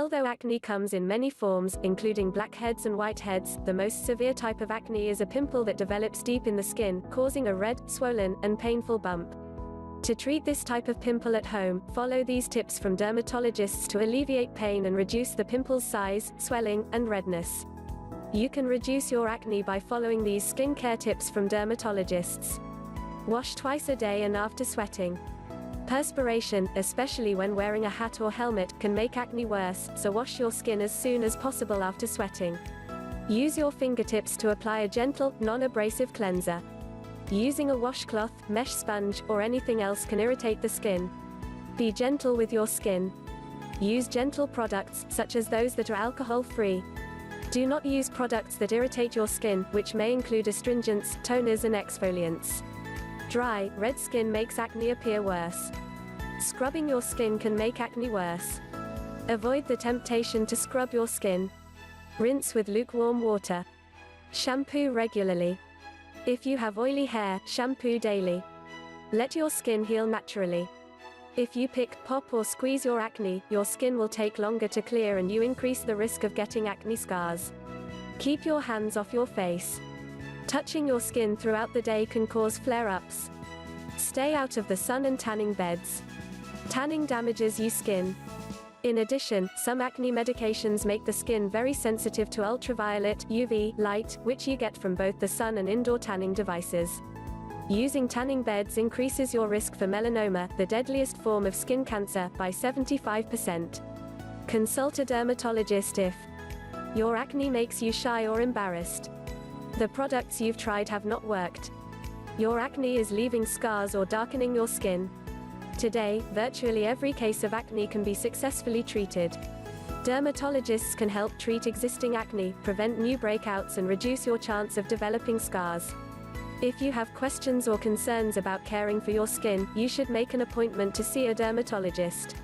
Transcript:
Although acne comes in many forms, including blackheads and whiteheads, the most severe type of acne is a pimple that develops deep in the skin, causing a red, swollen, and painful bump. To treat this type of pimple at home, follow these tips from dermatologists to alleviate pain and reduce the pimple's size, swelling, and redness. You can reduce your acne by following these skincare tips from dermatologists. Wash twice a day and after sweating. Perspiration, especially when wearing a hat or helmet, can make acne worse, so wash your skin as soon as possible after sweating. Use your fingertips to apply a gentle, non-abrasive cleanser. Using a washcloth, mesh sponge, or anything else can irritate the skin. Be gentle with your skin. Use gentle products, such as those that are alcohol-free. Do not use products that irritate your skin, which may include astringents, toners and exfoliants. Dry, red skin makes acne appear worse. Scrubbing your skin can make acne worse. Avoid the temptation to scrub your skin. Rinse with lukewarm water. Shampoo regularly. If you have oily hair, shampoo daily. Let your skin heal naturally. If you pick, pop or squeeze your acne, your skin will take longer to clear and you increase the risk of getting acne scars. Keep your hands off your face. Touching your skin throughout the day can cause flare-ups. Stay out of the sun and tanning beds. Tanning damages your skin. In addition, some acne medications make the skin very sensitive to ultraviolet (UV) light, which you get from both the sun and indoor tanning devices. Using tanning beds increases your risk for melanoma, the deadliest form of skin cancer, by 75%. Consult a dermatologist if your acne makes you shy or embarrassed. The products you've tried have not worked. Your acne is leaving scars or darkening your skin. Today, virtually every case of acne can be successfully treated. Dermatologists can help treat existing acne, prevent new breakouts and reduce your chance of developing scars. If you have questions or concerns about caring for your skin, you should make an appointment to see a dermatologist.